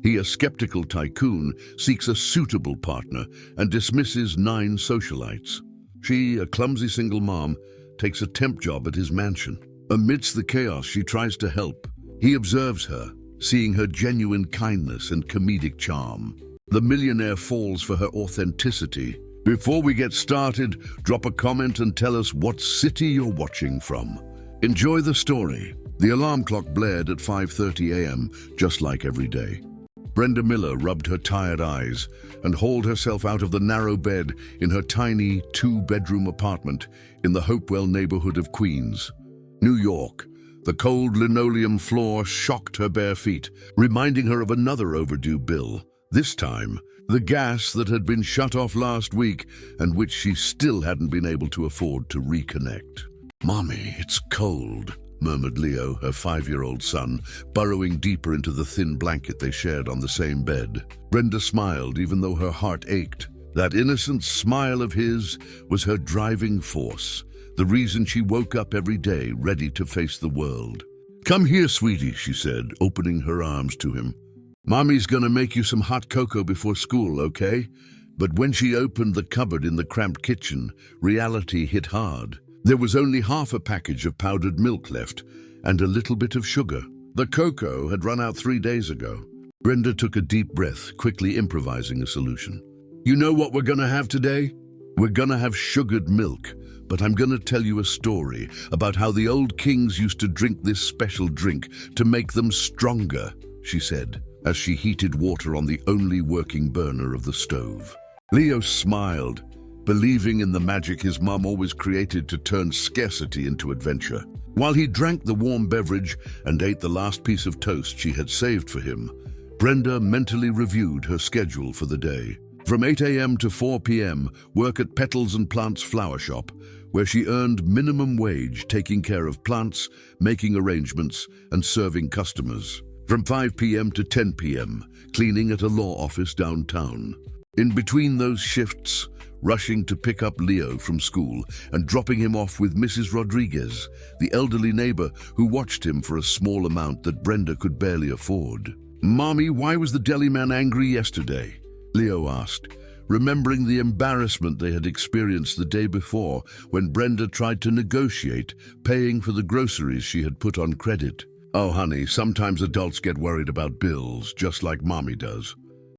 He, a skeptical tycoon, seeks a suitable partner and dismisses 9 socialites. She, a clumsy single mom, takes a temp job at his mansion. Amidst the chaos, she tries to help. He observes her, seeing her genuine kindness and comedic charm. The millionaire falls for her authenticity. Before we get started, drop a comment and tell us what city you're watching from. Enjoy the story. The alarm clock blared at 5:30 a.m., just like every day. Brenda Miller rubbed her tired eyes and hauled herself out of the narrow bed in her tiny 2-bedroom apartment in the Hopewell neighborhood of Queens, New York. The cold linoleum floor shocked her bare feet, reminding her of another overdue bill. This time, the gas that had been shut off last week and which she still hadn't been able to afford to reconnect. "Mommy, it's cold," murmured Leo, her 5-year-old son, burrowing deeper into the thin blanket they shared on the same bed. Brenda smiled, even though her heart ached. That innocent smile of his was her driving force, the reason she woke up every day ready to face the world. "Come here, sweetie," she said, opening her arms to him. "Mommy's gonna make you some hot cocoa before school, okay?" But when she opened the cupboard in the cramped kitchen, reality hit hard. There was only half a package of powdered milk left and a little bit of sugar. The cocoa had run out 3 days ago. Brenda took a deep breath, quickly improvising a solution. "You know what we're gonna have today? We're gonna have sugared milk, but I'm gonna tell you a story about how the old kings used to drink this special drink to make them stronger," she said, as she heated water on the only working burner of the stove. Leo smiled, believing in the magic his mom always created to turn scarcity into adventure. While he drank the warm beverage and ate the last piece of toast she had saved for him, Brenda mentally reviewed her schedule for the day. From 8 a.m. to 4 p.m., work at Petals and Plants flower shop, where she earned minimum wage taking care of plants, making arrangements, and serving customers. From 5 p.m. to 10 p.m., cleaning at a law office downtown. In between those shifts, rushing to pick up Leo from school and dropping him off with Mrs. Rodriguez, the elderly neighbor who watched him for a small amount that Brenda could barely afford. "Mommy, why was the deli man angry yesterday?" Leo asked, remembering the embarrassment they had experienced the day before when Brenda tried to negotiate paying for the groceries she had put on credit. "Oh, honey, sometimes adults get worried about bills, just like Mommy does.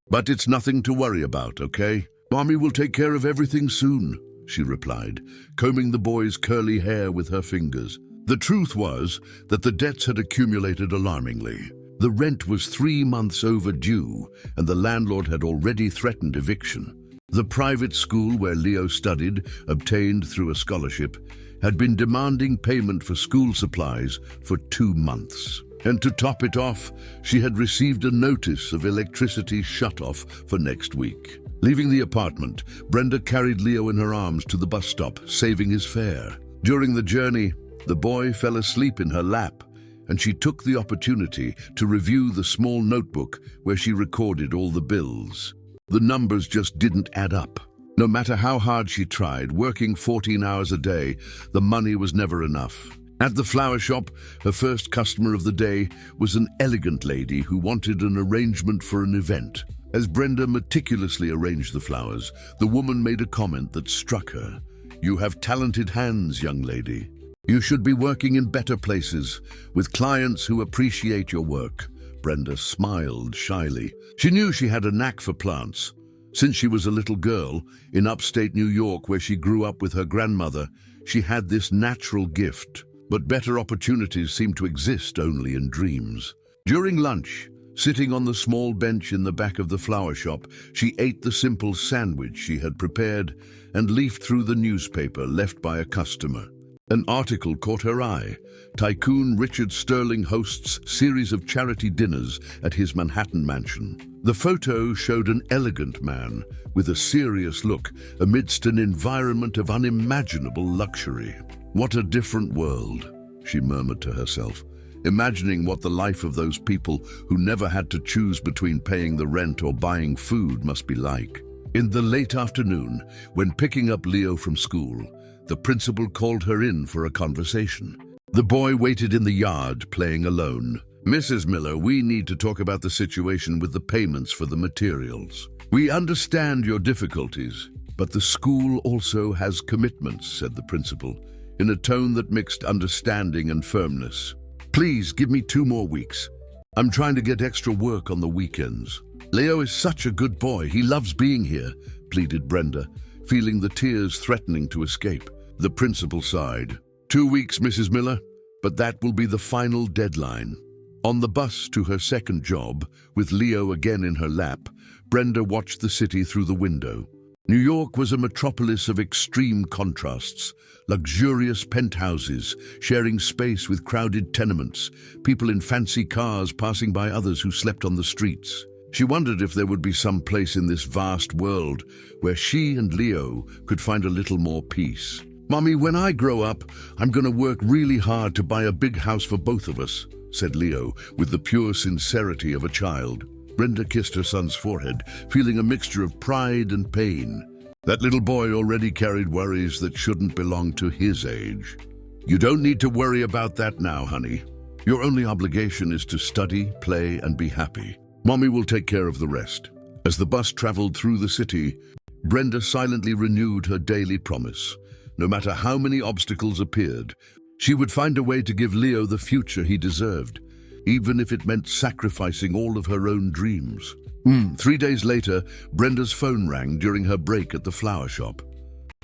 But it's nothing to worry about, okay? Mommy will take care of everything soon," she replied, combing the boy's curly hair with her fingers. The truth was that the debts had accumulated alarmingly. The rent was 3 months overdue, and the landlord had already threatened eviction. The private school where Leo studied, obtained through a scholarship, had been demanding payment for school supplies for 2 months. And to top it off, she had received a notice of electricity shut-off for next week. Leaving the apartment, Brenda carried Leo in her arms to the bus stop, saving his fare. During the journey, the boy fell asleep in her lap, and she took the opportunity to review the small notebook where she recorded all the bills. The numbers just didn't add up. No matter how hard she tried, working 14 hours a day, the money was never enough. At the flower shop, her first customer of the day was an elegant lady who wanted an arrangement for an event. As Brenda meticulously arranged the flowers, the woman made a comment that struck her. "You have talented hands, young lady. You should be working in better places, with clients who appreciate your work." Brenda smiled shyly. She knew she had a knack for plants. Since she was a little girl, in upstate New York where she grew up with her grandmother, she had this natural gift. But better opportunities seemed to exist only in dreams. During lunch, sitting on the small bench in the back of the flower shop, she ate the simple sandwich she had prepared and leafed through the newspaper left by a customer. An article caught her eye. Tycoon Richard Sterling hosts series of charity dinners at his Manhattan mansion. The photo showed an elegant man with a serious look amidst an environment of unimaginable luxury. "What a different world," she murmured to herself, imagining what the life of those people who never had to choose between paying the rent or buying food must be like. In the late afternoon, when picking up Leo from school, the principal called her in for a conversation. The boy waited in the yard, playing alone. Mrs. Miller, we need to talk about the situation with the payments for the materials. We understand your difficulties, but the school also has commitments, said the principal, in a tone that mixed understanding and firmness. Please give me 2 more weeks. I'm trying to get extra work on the weekends. Leo is such a good boy. He loves being here, pleaded Brenda, feeling the tears threatening to escape. The principal sighed. 2 weeks, Mrs. Miller, but that will be the final deadline. On the bus to her second job, with Leo again in her lap, Brenda watched the city through the window. New York was a metropolis of extreme contrasts, luxurious penthouses sharing space with crowded tenements, people in fancy cars passing by others who slept on the streets. She wondered if there would be some place in this vast world where she and Leo could find a little more peace. Mommy, when I grow up, I'm going to work really hard to buy a big house for both of us, said Leo, with the pure sincerity of a child. Brenda kissed her son's forehead, feeling a mixture of pride and pain. That little boy already carried worries that shouldn't belong to his age. You don't need to worry about that now, honey. Your only obligation is to study, play, and be happy. Mommy will take care of the rest. As the bus traveled through the city, Brenda silently renewed her daily promise. No matter how many obstacles appeared, she would find a way to give Leo the future he deserved, even if it meant sacrificing all of her own dreams. 3 days later, Brenda's phone rang during her break at the flower shop.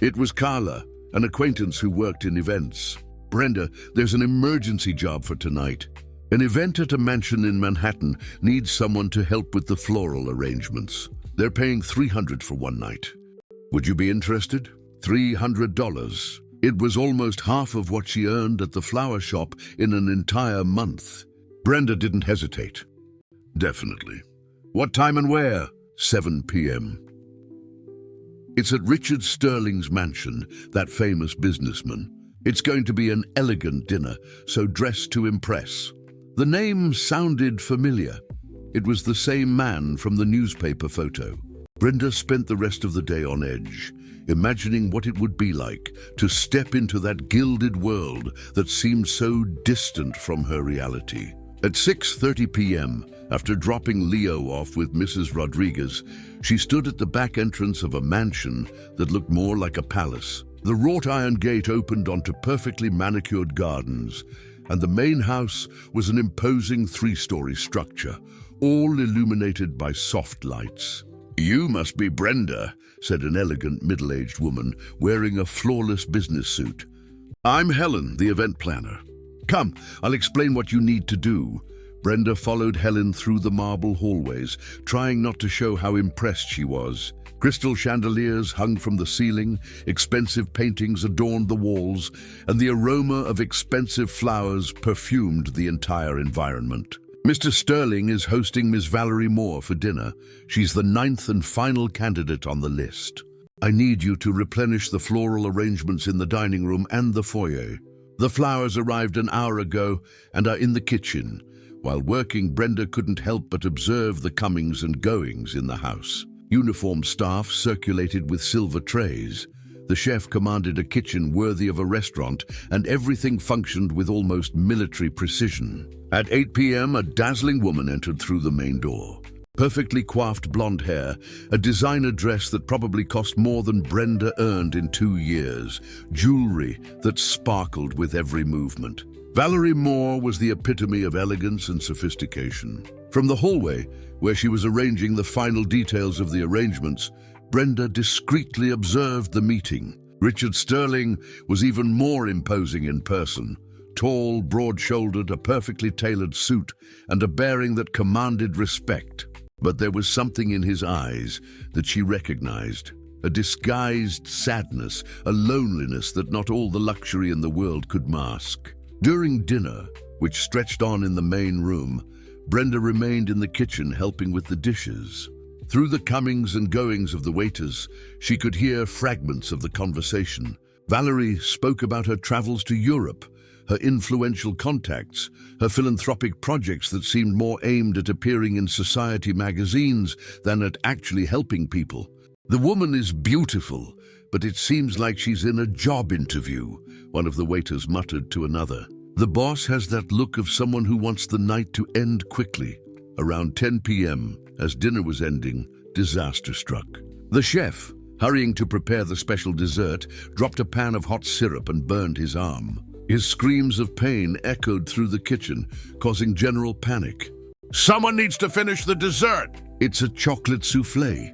It was Carla, an acquaintance who worked in events. Brenda, there's an emergency job for tonight. An event at a mansion in Manhattan needs someone to help with the floral arrangements. They're paying $300 for one night. Would you be interested? $300. It was almost half of what she earned at the flower shop in an entire month. Brenda didn't hesitate. Definitely. What time and where? 7 p.m. It's at Richard Sterling's mansion, that famous businessman. It's going to be an elegant dinner, so dress to impress. The name sounded familiar. It was the same man from the newspaper photo. Brenda spent the rest of the day on edge, imagining what it would be like to step into that gilded world that seemed so distant from her reality. At 6:30 p.m., after dropping Leo off with Mrs. Rodriguez, she stood at the back entrance of a mansion that looked more like a palace. The wrought iron gate opened onto perfectly manicured gardens, and the main house was an imposing 3-story structure, all illuminated by soft lights. "You must be Brenda," said an elegant middle-aged woman wearing a flawless business suit. "I'm Helen, the event planner. Come, I'll explain what you need to do." Brenda followed Helen through the marble hallways, trying not to show how impressed she was. Crystal chandeliers hung from the ceiling, expensive paintings adorned the walls, and the aroma of expensive flowers perfumed the entire environment. Mr. Sterling is hosting Miss Valerie Moore for dinner. She's the 9th and final candidate on the list. I need you to replenish the floral arrangements in the dining room and the foyer. The flowers arrived an hour ago and are in the kitchen. While working, Brenda couldn't help but observe the comings and goings in the house. Uniformed staff circulated with silver trays. The chef commanded a kitchen worthy of a restaurant, and everything functioned with almost military precision. At 8 p.m., a dazzling woman entered through the main door. Perfectly coiffed blonde hair, a designer dress that probably cost more than Brenda earned in 2 years, jewelry that sparkled with every movement. Valerie Moore was the epitome of elegance and sophistication. From the hallway, where she was arranging the final details of the arrangements, Brenda discreetly observed the meeting. Richard Sterling was even more imposing in person. Tall, broad-shouldered, a perfectly tailored suit, and a bearing that commanded respect. But there was something in his eyes that she recognized. A disguised sadness, a loneliness that not all the luxury in the world could mask. During dinner, which stretched on in the main room, Brenda remained in the kitchen helping with the dishes. Through the comings and goings of the waiters, she could hear fragments of the conversation. Valerie spoke about her travels to Europe, her influential contacts, her philanthropic projects that seemed more aimed at appearing in society magazines than at actually helping people. "The woman is beautiful, but it seems like she's in a job interview," one of the waiters muttered to another. The boss has that look of someone who wants the night to end quickly. Around 10 p.m., as dinner was ending, disaster struck. The chef, hurrying to prepare the special dessert, dropped a pan of hot syrup and burned his arm. His screams of pain echoed through the kitchen, causing general panic. "Someone needs to finish the dessert!" "It's a chocolate soufflé.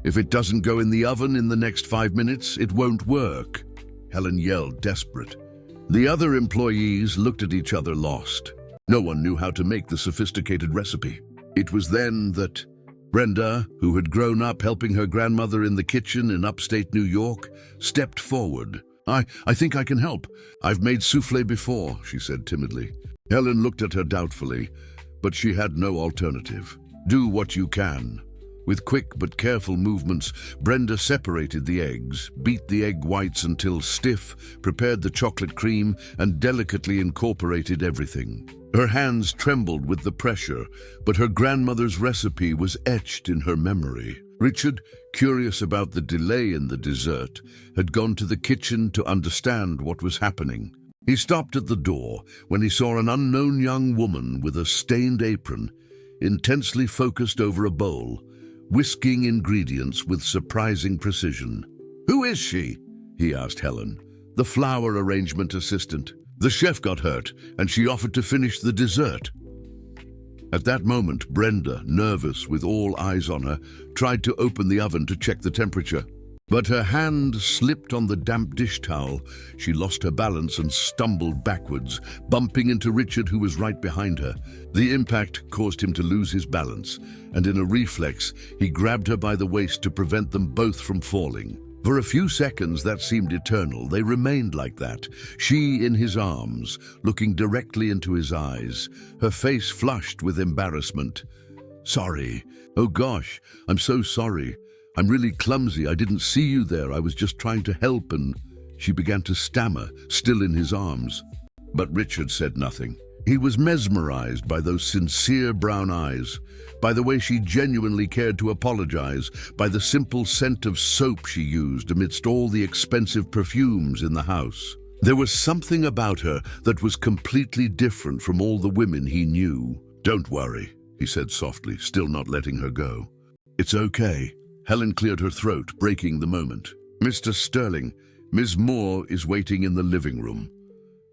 If it doesn't go in the oven in the next 5 minutes, it won't work," Helen yelled, desperate. The other employees looked at each other, lost. No one knew how to make the sophisticated recipe. It was then that Brenda, who had grown up helping her grandmother in the kitchen in upstate New York, stepped forward. I think I can help. I've made soufflé before," she said timidly. Helen looked at her doubtfully, but she had no alternative. "Do what you can." With quick but careful movements, Brenda separated the eggs, beat the egg whites until stiff, prepared the chocolate cream, and delicately incorporated everything. Her hands trembled with the pressure, but her grandmother's recipe was etched in her memory. Richard, curious about the delay in the dessert, had gone to the kitchen to understand what was happening. He stopped at the door when he saw an unknown young woman with a stained apron, intensely focused over a bowl, whisking ingredients with surprising precision. "Who is she?" he asked Helen, the flower arrangement assistant. "The chef got hurt, and she offered to finish the dessert." At that moment, Brenda, nervous with all eyes on her, tried to open the oven to check the temperature. But her hand slipped on the damp dish towel. She lost her balance and stumbled backwards, bumping into Richard, who was right behind her. The impact caused him to lose his balance, and in a reflex, he grabbed her by the waist to prevent them both from falling. For a few seconds that seemed eternal. They remained like that, she in his arms, looking directly into his eyes, her face flushed with embarrassment. "Sorry. Oh gosh, I'm so sorry. I'm really clumsy. I didn't see you there. I was just trying to help," and she began to stammer, still in his arms. But Richard said nothing. He was mesmerized by those sincere brown eyes, by the way she genuinely cared to apologize, by the simple scent of soap she used amidst all the expensive perfumes in the house. There was something about her that was completely different from all the women he knew. "Don't worry," he said softly, still not letting her go. "It's okay." Helen cleared her throat, breaking the moment. "Mr. Sterling, Ms. Moore is waiting in the living room."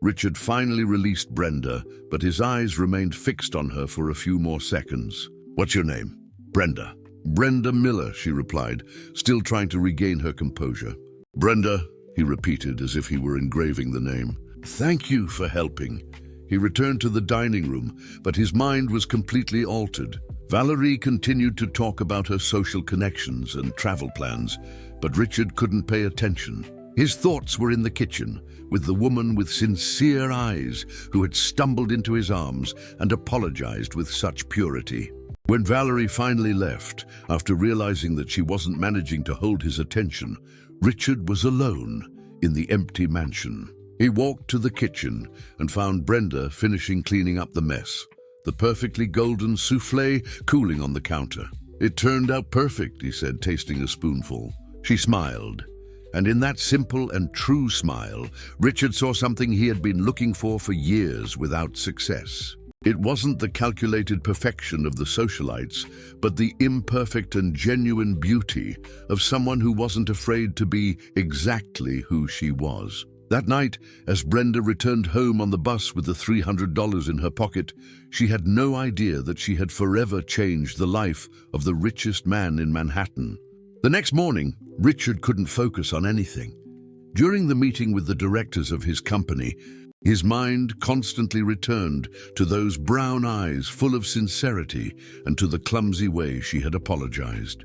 Richard finally released Brenda, but his eyes remained fixed on her for a few more seconds. "What's your name?" "Brenda." "Brenda Miller," she replied, still trying to regain her composure. "Brenda," he repeated as if he were engraving the name. "Thank you for helping." He returned to the dining room, but his mind was completely altered. Valerie continued to talk about her social connections and travel plans, but Richard couldn't pay attention. His thoughts were in the kitchen, with the woman with sincere eyes who had stumbled into his arms and apologized with such purity. When Valerie finally left, after realizing that she wasn't managing to hold his attention, Richard was alone in the empty mansion. He walked to the kitchen and found Brenda finishing cleaning up the mess, the perfectly golden soufflé cooling on the counter. "It turned out perfect," he said, tasting a spoonful. She smiled, and in that simple and true smile, Richard saw something he had been looking for years without success. It wasn't the calculated perfection of the socialites, but the imperfect and genuine beauty of someone who wasn't afraid to be exactly who she was. That night, as Brenda returned home on the bus with the $300 in her pocket, she had no idea that she had forever changed the life of the richest man in Manhattan. The next morning, Richard couldn't focus on anything. During the meeting with the directors of his company, his mind constantly returned to those brown eyes full of sincerity and to the clumsy way she had apologized.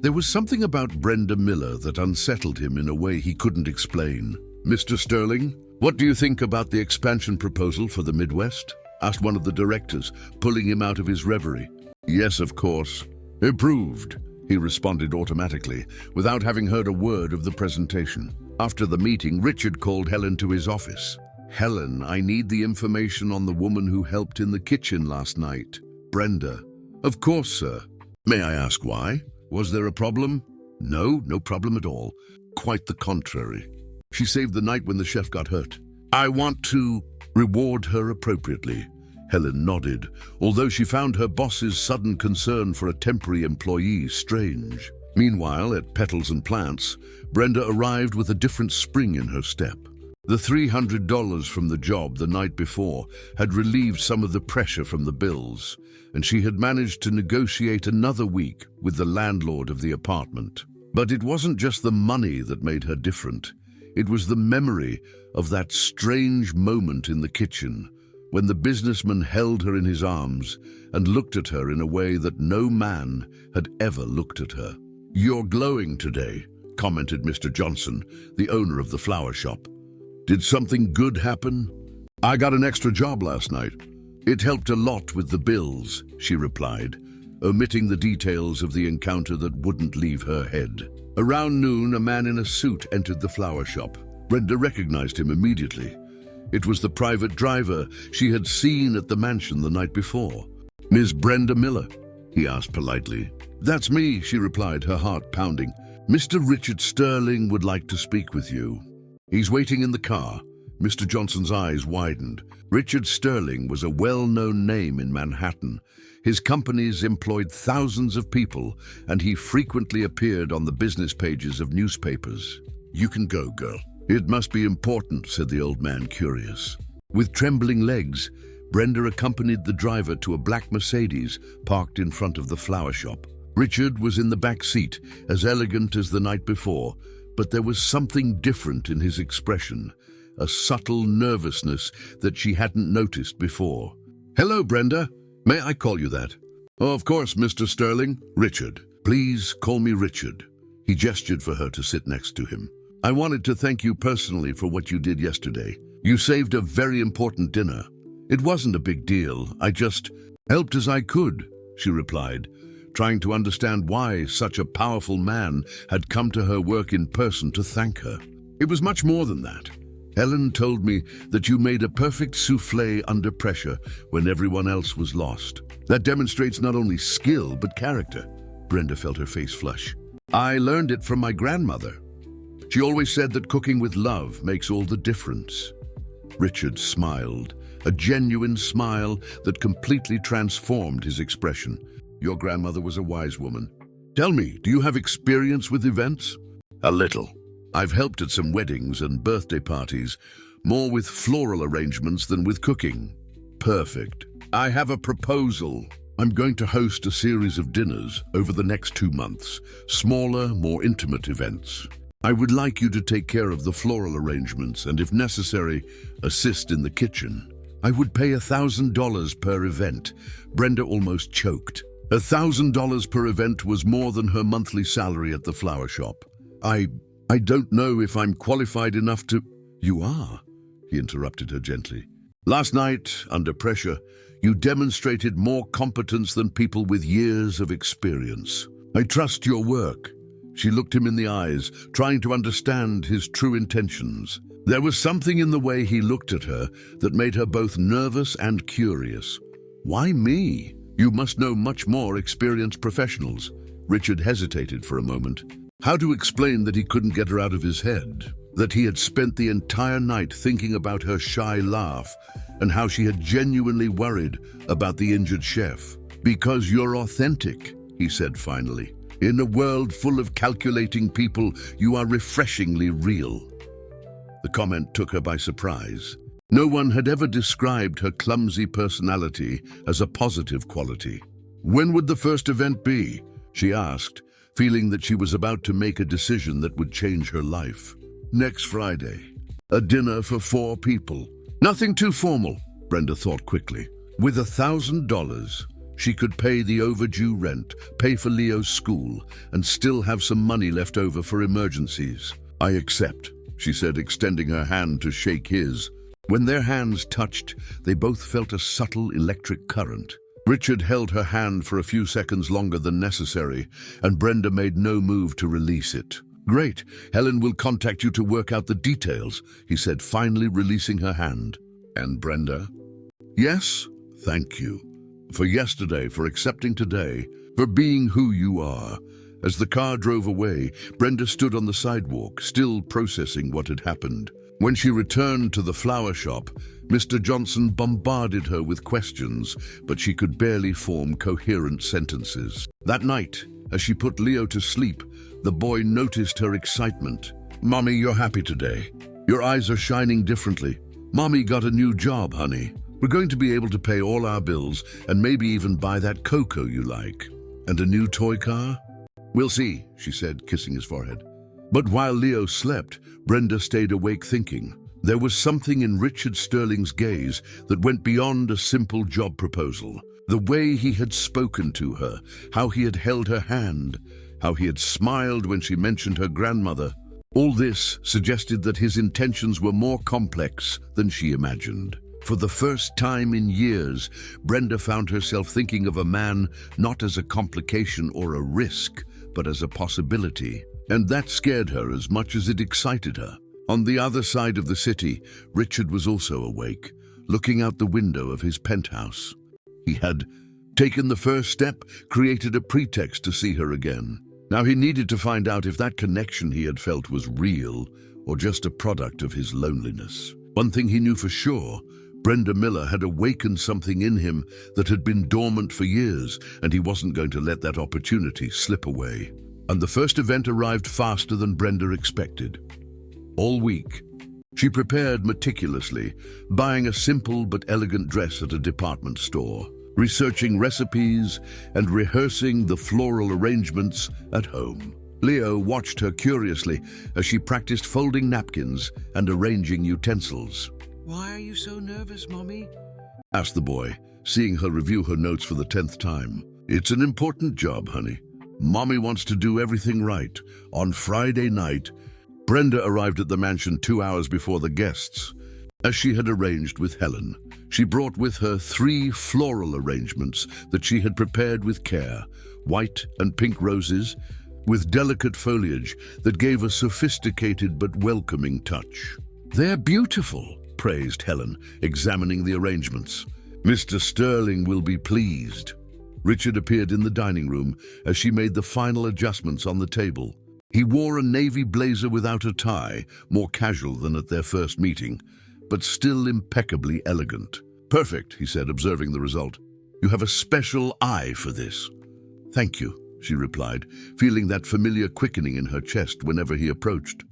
There was something about Brenda Miller that unsettled him in a way he couldn't explain. "Mr. Sterling, what do you think about the expansion proposal for the Midwest?" asked one of the directors, pulling him out of his reverie. "Yes, of course. Approved," he responded automatically, without having heard a word of the presentation. After the meeting, Richard called Helen to his office. "Helen, I need the information on the woman who helped in the kitchen last night. Brenda." "Of course, sir. May I ask why? Was there a problem?" "No, no problem at all. Quite the contrary. She saved the night when the chef got hurt. I want to reward her appropriately. Helen nodded, although she found her boss's sudden concern for a temporary employee strange. Meanwhile, at Petals and Plants, Brenda arrived with a different spring in her step. The $300 from the job the night before had relieved some of the pressure from the bills, and she had managed to negotiate another week with the landlord of the apartment. But it wasn't just the money that made her different. It was the memory of that strange moment in the kitchen when the businessman held her in his arms and looked at her in a way that no man had ever looked at her. "You're glowing today," commented Mr. Johnson, the owner of the flower shop. "Did something good happen?" "I got an extra job last night. It helped a lot with the bills," she replied, omitting the details of the encounter that wouldn't leave her head. Around noon, a man in a suit entered the flower shop. Brenda recognized him immediately. It was the private driver she had seen at the mansion the night before. "Miss Brenda Miller?" he asked politely. "That's me," she replied, her heart pounding. "Mr. Richard Sterling would like to speak with you." "He's waiting in the car." Mr. Johnson's eyes widened. Richard Sterling was a well-known name in Manhattan. His companies employed thousands of people, and he frequently appeared on the business pages of newspapers. "You can go, girl." "It must be important," said the old man, curious. With trembling legs, Brenda accompanied the driver to a black Mercedes parked in front of the flower shop. Richard was in the back seat, as elegant as the night before, but there was something different in his expression, a subtle nervousness that she hadn't noticed before. "Hello, Brenda. May I call you that?" "Oh, of course, Mr. Sterling." "Richard. Please call me Richard." He gestured for her to sit next to him. "I wanted to thank you personally for what you did yesterday. You saved a very important dinner." "It wasn't a big deal. I just helped as I could," she replied, trying to understand why such a powerful man had come to her work in person to thank her. "It was much more than that. Helen told me that you made a perfect soufflé under pressure when everyone else was lost. That demonstrates not only skill, but character." Brenda felt her face flush. "I learned it from my grandmother. She always said that cooking with love makes all the difference." Richard smiled, a genuine smile that completely transformed his expression. "Your grandmother was a wise woman. Tell me, do you have experience with events?" "A little. I've helped at some weddings and birthday parties, more with floral arrangements than with cooking." "Perfect. I have a proposal. I'm going to host a series of dinners over the next 2 months, smaller, more intimate events. I would like you to take care of the floral arrangements and, if necessary, assist in the kitchen. I would pay $1,000 per event." Brenda almost choked. $1,000 per event was more than her monthly salary at the flower shop. I don't know if I'm qualified enough to—" "You are," he interrupted her gently. "Last night, under pressure, you demonstrated more competence than people with years of experience. I trust your work." She looked him in the eyes, trying to understand his true intentions. There was something in the way he looked at her that made her both nervous and curious. "Why me? You must know much more experienced professionals." Richard hesitated for a moment. How to explain that he couldn't get her out of his head? That he had spent the entire night thinking about her shy laugh and how she had genuinely worried about the injured chef. "Because you're authentic," he said finally. "In a world full of calculating people, you are refreshingly real." The comment took her by surprise. No one had ever described her clumsy personality as a positive quality. "When would the first event be?" she asked, feeling that she was about to make a decision that would change her life. "Next Friday. A dinner for 4 people. Nothing too formal," Brenda thought quickly. With $1,000, she could pay the overdue rent, pay for Leo's school, and still have some money left over for emergencies. "I accept," she said, extending her hand to shake his. When their hands touched, they both felt a subtle electric current. Richard held her hand for a few seconds longer than necessary, and Brenda made no move to release it. "Great. Helen will contact you to work out the details," he said, finally releasing her hand. "And Brenda?" "Yes, thank you. For yesterday, for accepting today, for being who you are." As the car drove away, Brenda stood on the sidewalk, still processing what had happened. When she returned to the flower shop, Mr. Johnson bombarded her with questions, but she could barely form coherent sentences. That night, as she put Leo to sleep, the boy noticed her excitement. "Mommy, you're happy today. Your eyes are shining differently. Mommy got a new job, honey. We're going to be able to pay all our bills and maybe even buy that cocoa you like. And a new toy car? We'll see," she said, kissing his forehead. But while Leo slept, Brenda stayed awake thinking. There was something in Richard Sterling's gaze that went beyond a simple job proposal. The way he had spoken to her, how he had held her hand, how he had smiled when she mentioned her grandmother. All this suggested that his intentions were more complex than she imagined. For the first time in years, Brenda found herself thinking of a man not as a complication or a risk, but as a possibility. And that scared her as much as it excited her. On the other side of the city, Richard was also awake, looking out the window of his penthouse. He had taken the first step, created a pretext to see her again. Now he needed to find out if that connection he had felt was real or just a product of his loneliness. One thing he knew for sure, Brenda Miller had awakened something in him that had been dormant for years, and he wasn't going to let that opportunity slip away. And the first event arrived faster than Brenda expected. All week, she prepared meticulously, buying a simple but elegant dress at a department store, researching recipes and rehearsing the floral arrangements at home. Leo watched her curiously as she practiced folding napkins and arranging utensils. "Why are you so nervous, Mommy?" asked the boy, seeing her review her notes for the 10th time. "It's an important job, honey. Mommy wants to do everything right." On Friday night, Brenda arrived at the mansion 2 hours before the guests. As she had arranged with Helen, she brought with her 3 floral arrangements that she had prepared with care, white and pink roses, with delicate foliage that gave a sophisticated but welcoming touch. "They're beautiful," praised Helen, examining the arrangements. "Mr. Sterling will be pleased." Richard appeared in the dining room as she made the final adjustments on the table. He wore a navy blazer without a tie, more casual than at their first meeting, but still impeccably elegant. "Perfect," he said, observing the result. "You have a special eye for this." "Thank you," she replied, feeling that familiar quickening in her chest whenever he approached.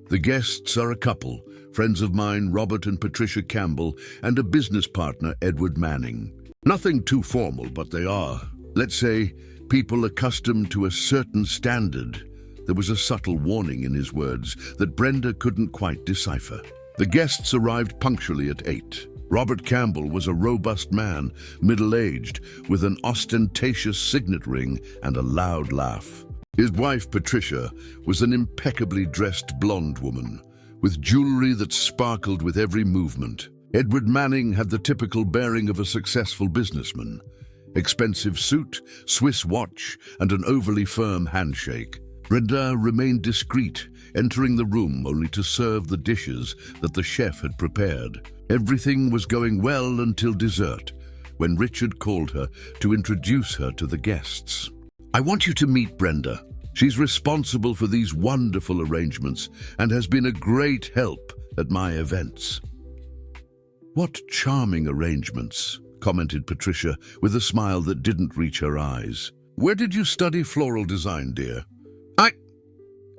The guests are a couple, friends of mine, Robert and Patricia Campbell, and a business partner, Edward Manning. Nothing too formal, but they are, let's say, people accustomed to a certain standard. There was a subtle warning in his words that Brenda couldn't quite decipher. The guests arrived punctually at 8. Robert Campbell was a robust man, middle-aged, with an ostentatious signet ring and a loud laugh. His wife, Patricia, was an impeccably dressed blonde woman, with jewelry that sparkled with every movement. Edward Manning had the typical bearing of a successful businessman. Expensive suit, Swiss watch, and an overly firm handshake. Brenda remained discreet, entering the room only to serve the dishes that the chef had prepared. Everything was going well until dessert, when Richard called her to introduce her to the guests. "I want you to meet Brenda. She's responsible for these wonderful arrangements and has been a great help at my events." "What charming arrangements," commented Patricia with a smile that didn't reach her eyes. "Where did you study floral design, dear?"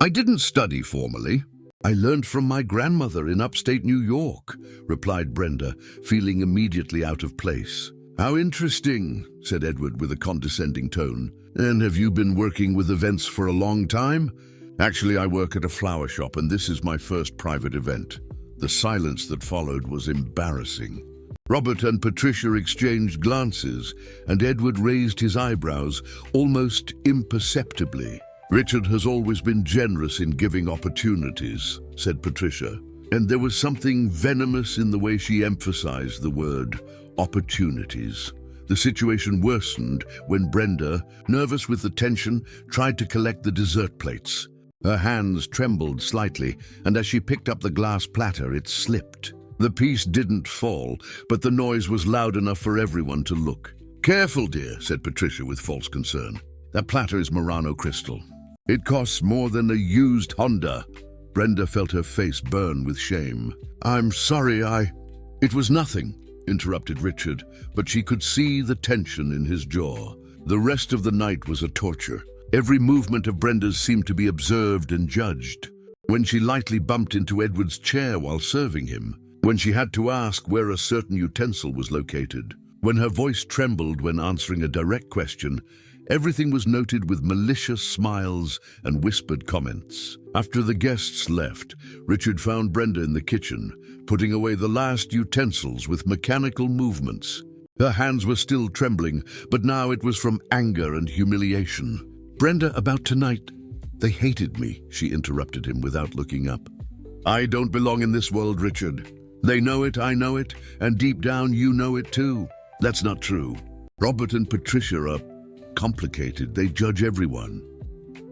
I didn't study formally. I learned from my grandmother in upstate New York," replied Brenda, feeling immediately out of place. "How interesting," said Edward with a condescending tone. "And have you been working with events for a long time?" "Actually, I work at a flower shop, and this is my first private event." The silence that followed was embarrassing. Robert and Patricia exchanged glances, and Edward raised his eyebrows almost imperceptibly. "Richard has always been generous in giving opportunities," said Patricia, and there was something venomous in the way she emphasized the word opportunities. The situation worsened when Brenda, nervous with the tension, tried to collect the dessert plates. Her hands trembled slightly, and as she picked up the glass platter, it slipped. The piece didn't fall, but the noise was loud enough for everyone to look. "Careful, dear," said Patricia with false concern. "That platter is Murano crystal. It costs more than a used Honda." Brenda felt her face burn with shame. "I'm sorry, It was nothing," interrupted Richard, but she could see the tension in his jaw. The rest of the night was a torture. Every movement of Brenda's seemed to be observed and judged. When she lightly bumped into Edward's chair while serving him, when she had to ask where a certain utensil was located, when her voice trembled when answering a direct question, everything was noted with malicious smiles and whispered comments. After the guests left, Richard found Brenda in the kitchen, putting away the last utensils with mechanical movements. Her hands were still trembling, but now it was from anger and humiliation. "Brenda, about tonight. They hated me," she interrupted him without looking up. "I don't belong in this world, Richard. They know it, I know it, and deep down you know it too." "That's not true. Robert and Patricia are complicated. They judge everyone."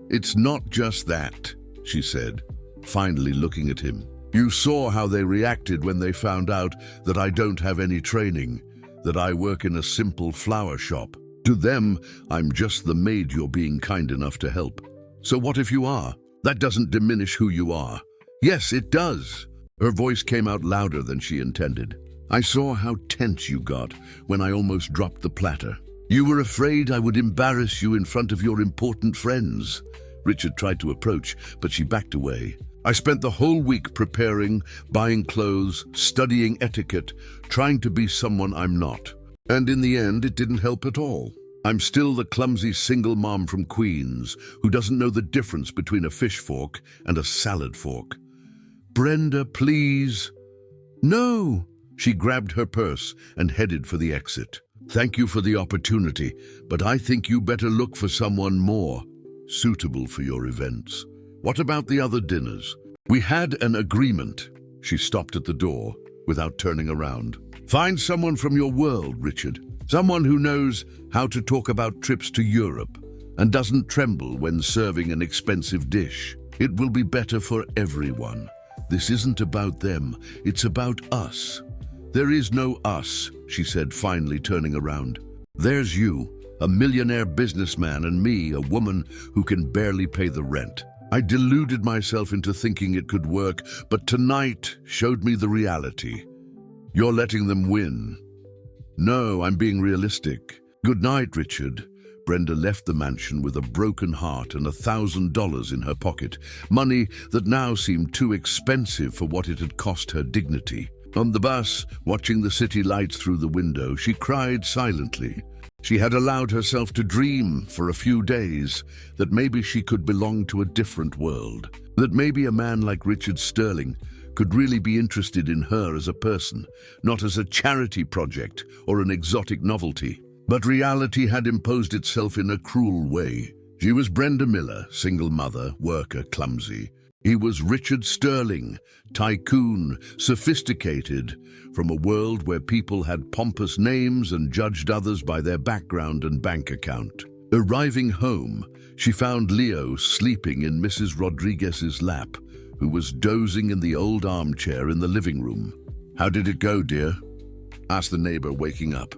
"It's not just that," she said, finally looking at him. "You saw how they reacted when they found out that I don't have any training, that I work in a simple flower shop. To them, I'm just the maid you're being kind enough to help. So what if you are? That doesn't diminish who you are." "Yes, it does." Her voice came out louder than she intended. "I saw how tense you got when I almost dropped the platter. You were afraid I would embarrass you in front of your important friends." Richard tried to approach, but she backed away. "I spent the whole week preparing, buying clothes, studying etiquette, trying to be someone I'm not. And in the end, it didn't help at all. I'm still the clumsy single mom from Queens who doesn't know the difference between a fish fork and a salad fork." "Brenda, please." "No." She grabbed her purse and headed for the exit. "Thank you for the opportunity, but I think you better look for someone more suitable for your events. What about the other dinners? We had an agreement." She stopped at the door without turning around. "Find someone from your world, Richard. Someone who knows how to talk about trips to Europe and doesn't tremble when serving an expensive dish. It will be better for everyone. This isn't about them, it's about us." "There is no us," she said, finally turning around. "There's you, a millionaire businessman, and me, a woman who can barely pay the rent. I deluded myself into thinking it could work, but tonight showed me the reality. You're letting them win." "No, I'm being realistic. Good night, Richard." Brenda left the mansion with a broken heart and $1,000 in her pocket, money that now seemed too expensive for what it had cost her dignity. On the bus, watching the city lights through the window, she cried silently. She had allowed herself to dream for a few days that maybe she could belong to a different world, that maybe a man like Richard Sterling could really be interested in her as a person, not as a charity project or an exotic novelty. But reality had imposed itself in a cruel way. She was Brenda Miller, single mother, worker, clumsy. He was Richard Sterling, tycoon, sophisticated, from a world where people had pompous names and judged others by their background and bank account. Arriving home, she found Leo sleeping in Mrs. Rodriguez's lap, who was dozing in the old armchair in the living room. "How did it go, dear?" asked the neighbor, waking up.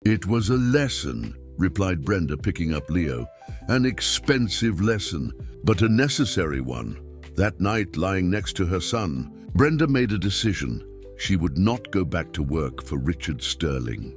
"It was a lesson," replied Brenda, picking up Leo. "An expensive lesson, but a necessary one." That night, lying next to her son, Brenda made a decision. She would not go back to work for Richard Sterling.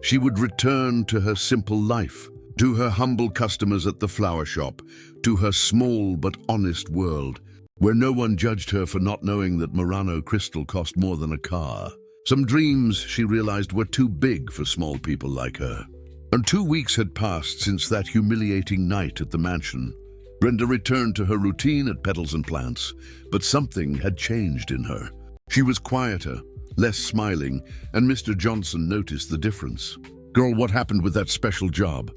She would return to her simple life, to her humble customers at the flower shop, to her small but honest world, where no one judged her for not knowing that Murano crystal cost more than a car. Some dreams, she realized, were too big for small people like her. And 2 weeks had passed since that humiliating night at the mansion. Brenda returned to her routine at Petals and Plants, but something had changed in her. She was quieter, less smiling, and Mr. Johnson noticed the difference. "Girl, what happened with that special job?"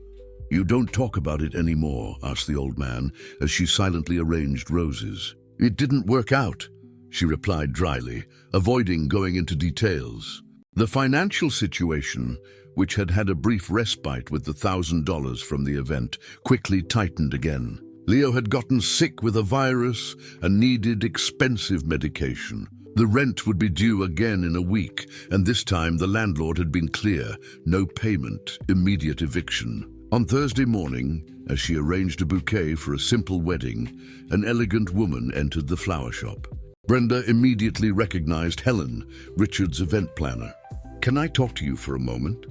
"You don't talk about it anymore," asked the old man, as she silently arranged roses. "It didn't work out," she replied dryly, avoiding going into details. The financial situation, which had had a brief respite with the $1,000 from the event, quickly tightened again. Leo had gotten sick with a virus and needed expensive medication. The rent would be due again in a week, and this time the landlord had been clear: no payment, immediate eviction. On Thursday morning, as she arranged a bouquet for a simple wedding, an elegant woman entered the flower shop. Brenda immediately recognized Helen, Richard's event planner. "Can I talk to you for a moment?"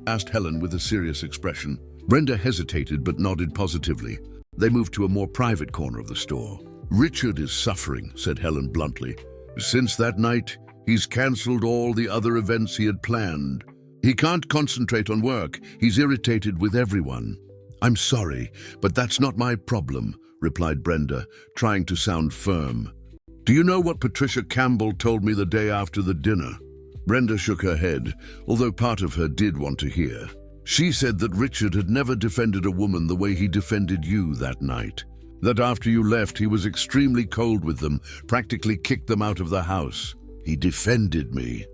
asked Helen with a serious expression. Brenda hesitated but nodded positively. They moved to a more private corner of the store. "Richard is suffering," said Helen bluntly. "Since that night, he's cancelled all the other events he had planned. He can't concentrate on work. He's irritated with everyone." "I'm sorry, but that's not my problem," replied Brenda, trying to sound firm. "Do you know what Patricia Campbell told me the day after the dinner?" Brenda shook her head, although part of her did want to hear. "She said that Richard had never defended a woman the way he defended you that night. That after you left, he was extremely cold with them, practically kicked them out of the house. He defended me."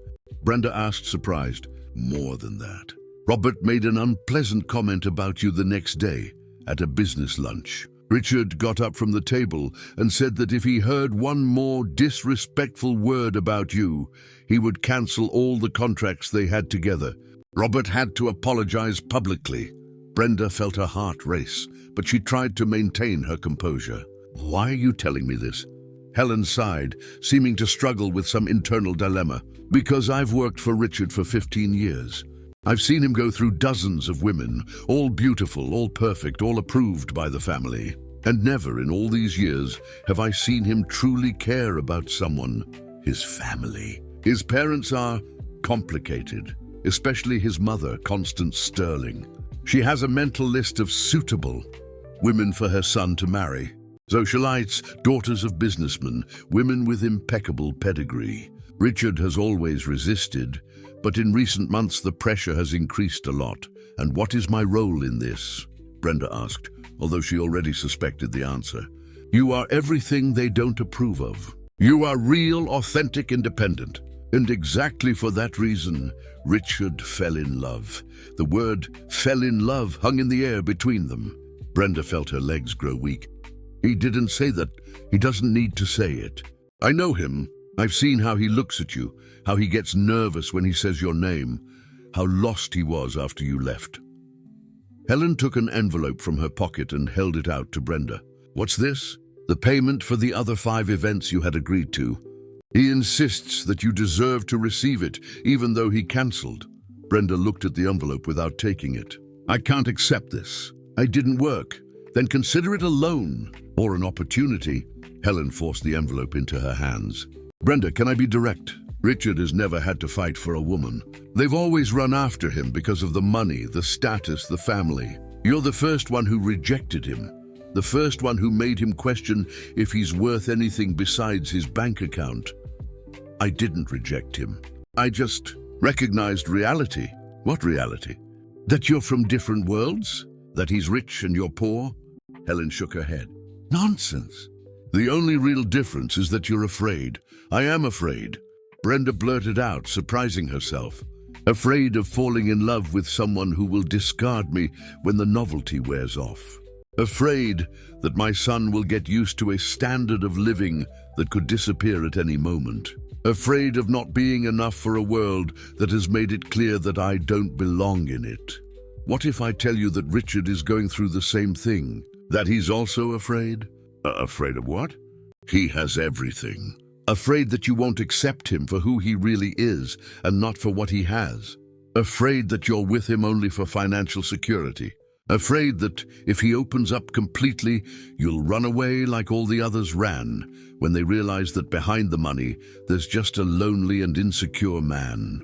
Brenda asked, surprised. "More than that. Robert made an unpleasant comment about you the next day at a business lunch. Richard got up from the table and said that if he heard one more disrespectful word about you, he would cancel all the contracts they had together. Robert had to apologize publicly." Brenda felt her heart race, but she tried to maintain her composure. "Why are you telling me this?" Helen sighed, seeming to struggle with some internal dilemma. "Because I've worked for Richard for 15 years. I've seen him go through dozens of women, all beautiful, all perfect, all approved by the family. And never in all these years have I seen him truly care about someone, his family. His parents are complicated, especially his mother, Constance Sterling. She has a mental list of suitable women for her son to marry. Socialites, daughters of businessmen, women with impeccable pedigree. Richard has always resisted, but in recent months the pressure has increased a lot. And what is my role in this?" Brenda asked, although she already suspected the answer. "You are everything they don't approve of. You are real, authentic, independent. And exactly for that reason, Richard fell in love." The word "fell in love" hung in the air between them. Brenda felt her legs grow weak. "He didn't say that. He doesn't need to say it. I know him. I've seen how he looks at you, how he gets nervous when he says your name, how lost he was after you left." Helen took an envelope from her pocket and held it out to Brenda. "What's this?" "The payment for the other 5 events you had agreed to. He insists that you deserve to receive it, even though he cancelled." Brenda looked at the envelope without taking it. "I can't accept this. I didn't work. Then consider it a loan or an opportunity." Helen forced the envelope into her hands. "Brenda, can I be direct? Richard has never had to fight for a woman. They've always run after him because of the money, the status, the family. You're the first one who rejected him. The first one who made him question if he's worth anything besides his bank account." "I didn't reject him. I just recognized reality." "What reality?" "That you're from different worlds? That he's rich and you're poor?" Helen shook her head. "Nonsense. The only real difference is that you're afraid. I am afraid." Brenda blurted out, surprising herself. "Afraid of falling in love with someone who will discard me when the novelty wears off. Afraid that my son will get used to a standard of living that could disappear at any moment. Afraid of not being enough for a world that has made it clear that I don't belong in it. What if I tell you that Richard is going through the same thing? That he's also afraid?" Afraid of what?" "He has everything. Afraid that you won't accept him for who he really is and not for what he has. Afraid that you're with him only for financial security. Afraid that if he opens up completely, you'll run away like all the others ran when they realize that behind the money, there's just a lonely and insecure man."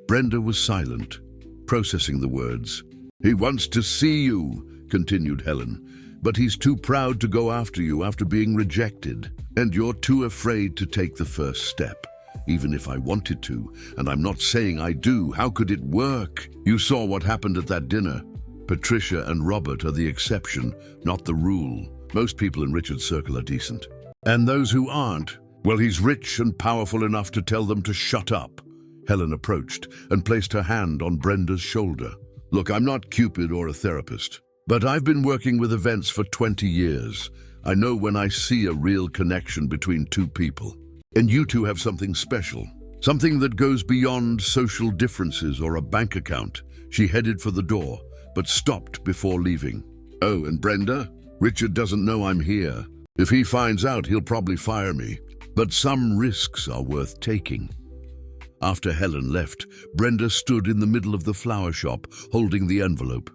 Brenda was silent, processing the words. "He wants to see you," continued Helen, "but he's too proud to go after you after being rejected. And you're too afraid to take the first step. Even if I wanted to, and I'm not saying I do, how could it work? You saw what happened at that dinner. Patricia and Robert are the exception, not the rule. Most people in Richard's circle are decent. And those who aren't, well, he's rich and powerful enough to tell them to shut up." Helen approached and placed her hand on Brenda's shoulder. "Look, I'm not Cupid or a therapist, but I've been working with events for 20 years. I know when I see a real connection between two people. And you two have something special. Something that goes beyond social differences or a bank account." She headed for the door, but stopped before leaving. "Oh, and Brenda? Richard doesn't know I'm here. If he finds out, he'll probably fire me. But some risks are worth taking." After Helen left, Brenda stood in the middle of the flower shop, holding the envelope.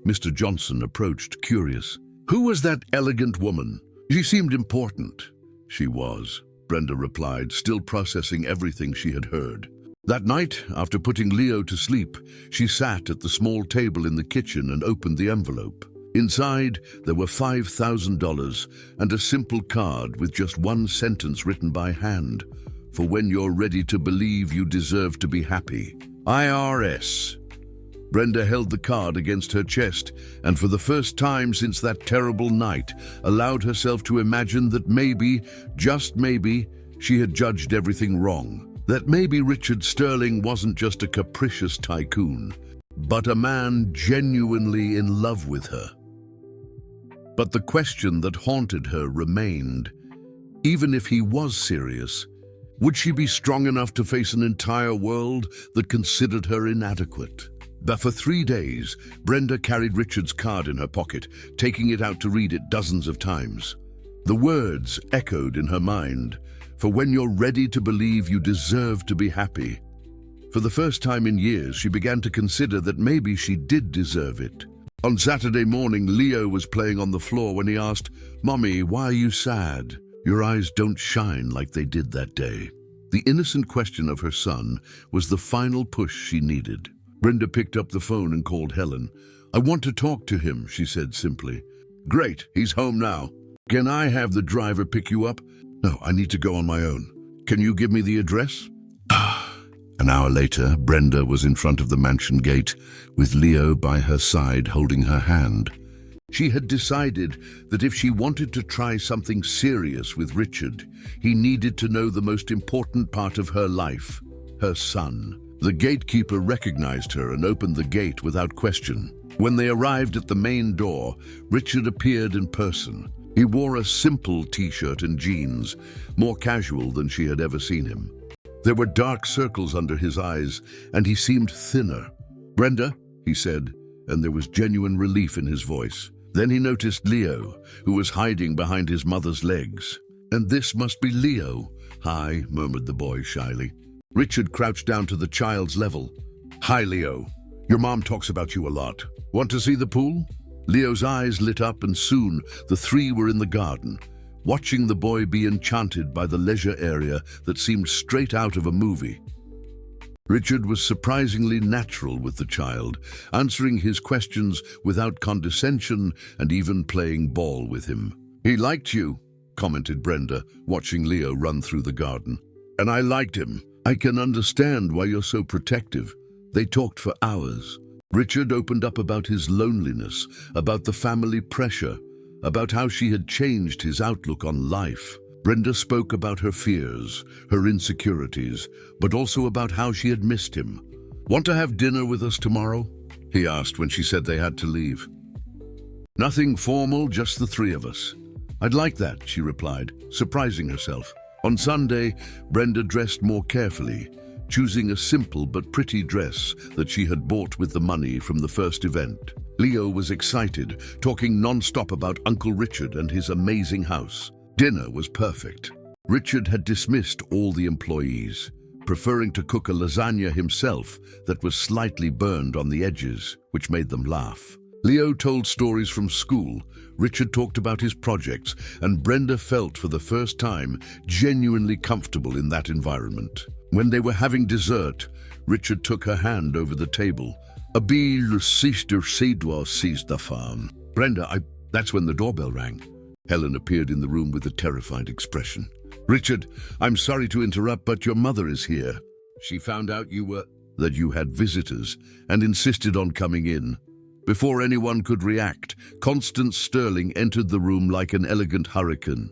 Mr. Johnson approached, curious. "Who was that elegant woman? She seemed important." "She was," Brenda replied, still processing everything she had heard. That night, after putting Leo to sleep, she sat at the small table in the kitchen and opened the envelope. Inside, there were $5,000 and a simple card with just one sentence written by hand. "For when you're ready to believe you deserve to be happy. IRS." Brenda held the card against her chest and for the first time since that terrible night allowed herself to imagine that maybe, just maybe, she had judged everything wrong. That maybe Richard Sterling wasn't just a capricious tycoon, but a man genuinely in love with her. But the question that haunted her remained. Even if he was serious, would she be strong enough to face an entire world that considered her inadequate? But for 3 days, Brenda carried Richard's card in her pocket, taking it out to read it dozens of times. The words echoed in her mind. "For when you're ready to believe you deserve to be happy." For the first time in years, she began to consider that maybe she did deserve it. On Saturday morning, Leo was playing on the floor when he asked, "Mommy, why are you sad? Your eyes don't shine like they did that day." The innocent question of her son was the final push she needed. Brenda picked up the phone and called Helen. "I want to talk to him," she said simply. "Great, he's home now. Can I have the driver pick you up?" "No, I need to go on my own. Can you give me the address?" An hour later, Brenda was in front of the mansion gate, with Leo by her side holding her hand. She had decided that if she wanted to try something serious with Richard, he needed to know the most important part of her life, her son. The gatekeeper recognized her and opened the gate without question. When they arrived at the main door, Richard appeared in person. He wore a simple t-shirt and jeans, more casual than she had ever seen him. There were dark circles under his eyes, and he seemed thinner. "Brenda," he said, and there was genuine relief in his voice. Then he noticed Leo, who was hiding behind his mother's legs. "And this must be Leo." "Hi," murmured the boy shyly. Richard crouched down to the child's level. "Hi, Leo. Your mom talks about you a lot. Want to see the pool?" Leo's eyes lit up, and soon the three were in the garden, watching the boy be enchanted by the leisure area that seemed straight out of a movie. Richard was surprisingly natural with the child, answering his questions without condescension and even playing ball with him. "He liked you," commented Brenda, watching Leo run through the garden. "And I liked him. I can understand why you're so protective." They talked for hours. Richard opened up about his loneliness, about the family pressure, about how she had changed his outlook on life. Brenda spoke about her fears, her insecurities, but also about how she had missed him. "Want to have dinner with us tomorrow?" he asked when she said they had to leave. "Nothing formal, just the three of us." "I'd like that," she replied, surprising herself. On Sunday, Brenda dressed more carefully, choosing a simple but pretty dress that she had bought with the money from the first event. Leo was excited, talking non-stop about Uncle Richard and his amazing house. Dinner was perfect. Richard had dismissed all the employees, preferring to cook a lasagna himself that was slightly burned on the edges, which made them laugh. Leo told stories from school, Richard talked about his projects, and Brenda felt for the first time genuinely comfortable in that environment. When they were having dessert, Richard took her hand over the table. "Abi le sister sidwa sees the farm." "Brenda, that's when the doorbell rang." Helen appeared in the room with a terrified expression. "Richard, I'm sorry to interrupt, but your mother is here. She found out that you had visitors and insisted on coming in." Before anyone could react, Constance Sterling entered the room like an elegant hurricane.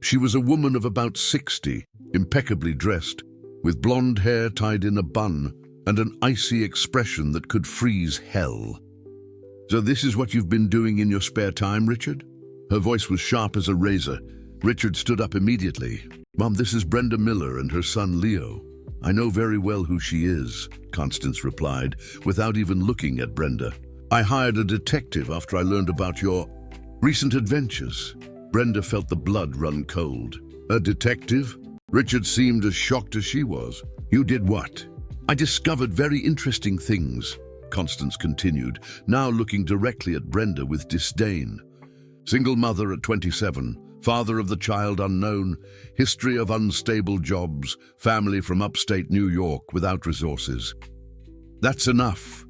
She was a woman of about 60, impeccably dressed, with blonde hair tied in a bun and an icy expression that could freeze hell. "So this is what you've been doing in your spare time, Richard?" Her voice was sharp as a razor. Richard stood up immediately. "Mom, this is Brenda Miller and her son Leo." "I know very well who she is," Constance replied, without even looking at Brenda. I hired a detective after I learned about your recent adventures. Brenda felt the blood run cold. A detective? Richard seemed as shocked as she was. You did what? I discovered very interesting things, Constance continued, now looking directly at Brenda with disdain. Single mother at 27, father of the child unknown, history of unstable jobs, family from upstate New York without resources. That's enough,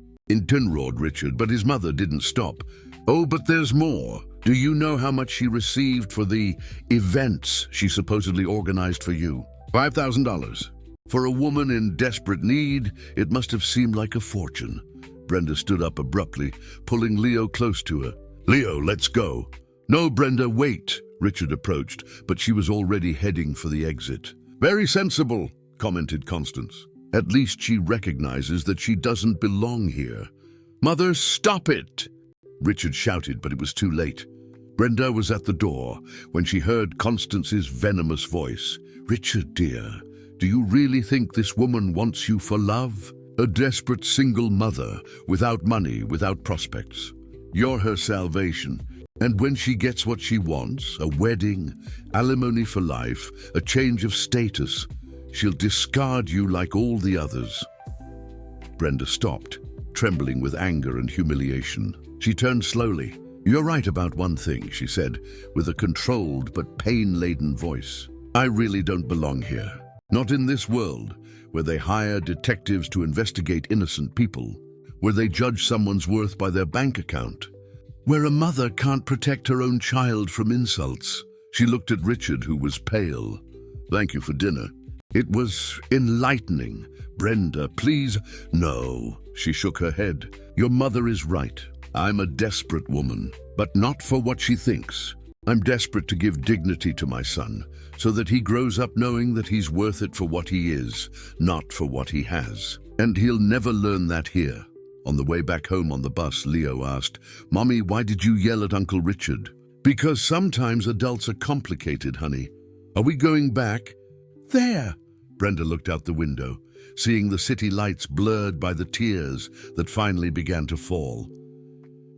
roared Richard, but his mother didn't stop. Oh, but there's more. Do you know how much she received for the events she supposedly organized for you? $5,000. For a woman in desperate need, it must have seemed like a fortune. Brenda stood up abruptly, pulling Leo close to her. Leo, let's go. No, Brenda, wait. Richard approached, but she was already heading for the exit. Very sensible, commented Constance. At least she recognizes that she doesn't belong here. Mother, stop it! Richard shouted, but it was too late. Brenda was at the door when she heard Constance's venomous voice. Richard, dear, do you really think this woman wants you for love? A desperate single mother, without money, without prospects. You're her salvation. And when she gets what she wants, a wedding, alimony for life, a change of status, she'll discard you like all the others. Brenda stopped, trembling with anger and humiliation. She turned slowly. You're right about one thing, she said, with a controlled but pain-laden voice. I really don't belong here. Not in this world, where they hire detectives to investigate innocent people, where they judge someone's worth by their bank account, where a mother can't protect her own child from insults. She looked at Richard, who was pale. Thank you for dinner. It was enlightening. Brenda, please. No, she shook her head. Your mother is right. I'm a desperate woman, but not for what she thinks. I'm desperate to give dignity to my son, so that he grows up knowing that he's worth it for what he is, not for what he has. And he'll never learn that here. On the way back home on the bus, Leo asked, Mommy, why did you yell at Uncle Richard? Because sometimes adults are complicated, honey. Are we going back? There! Brenda looked out the window, seeing the city lights blurred by the tears that finally began to fall.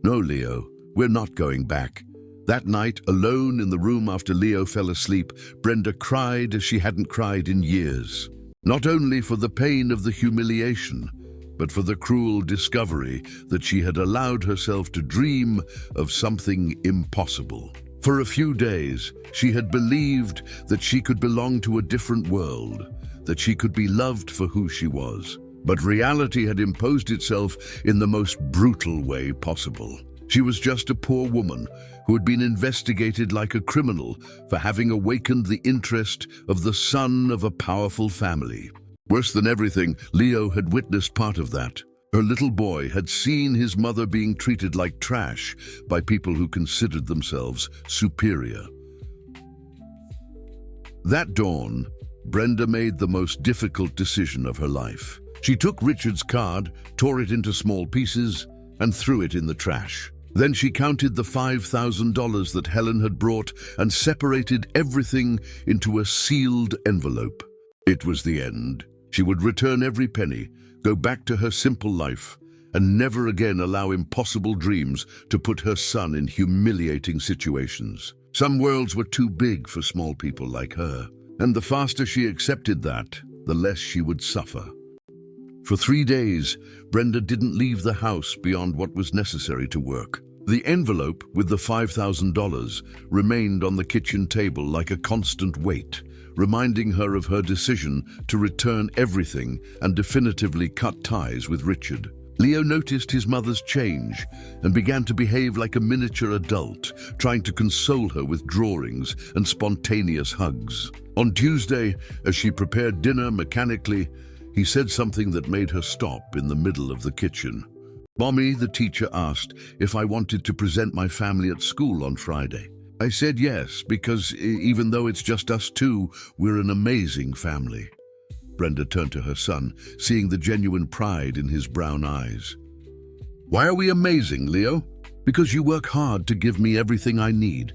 No, Leo, we're not going back. That night, alone in the room after Leo fell asleep, Brenda cried as she hadn't cried in years. Not only for the pain of the humiliation, but for the cruel discovery that she had allowed herself to dream of something impossible. For a few days, she had believed that she could belong to a different world, that she could be loved for who she was. But reality had imposed itself in the most brutal way possible. She was just a poor woman who had been investigated like a criminal for having awakened the interest of the son of a powerful family. Worse than everything, Leo had witnessed part of that. Her little boy had seen his mother being treated like trash by people who considered themselves superior. That dawn, Brenda made the most difficult decision of her life. She took Richard's card, tore it into small pieces, and threw it in the trash. Then she counted the $5,000 that Helen had brought and separated everything into a sealed envelope. It was the end. She would return every penny, go back to her simple life, and never again allow impossible dreams to put her son in humiliating situations. Some worlds were too big for small people like her, and the faster she accepted that, the less she would suffer. For 3 days, Brenda didn't leave the house beyond what was necessary to work. The envelope with the $5,000 remained on the kitchen table like a constant weight, reminding her of her decision to return everything and definitively cut ties with Richard. Leo noticed his mother's change and began to behave like a miniature adult, trying to console her with drawings and spontaneous hugs. On Tuesday, as she prepared dinner mechanically, he said something that made her stop in the middle of the kitchen. Mommy, the teacher asked if I wanted to present my family at school on Friday. I said yes, because even though it's just us two, we're an amazing family. Brenda turned to her son, seeing the genuine pride in his brown eyes. Why are we amazing, Leo? Because you work hard to give me everything I need.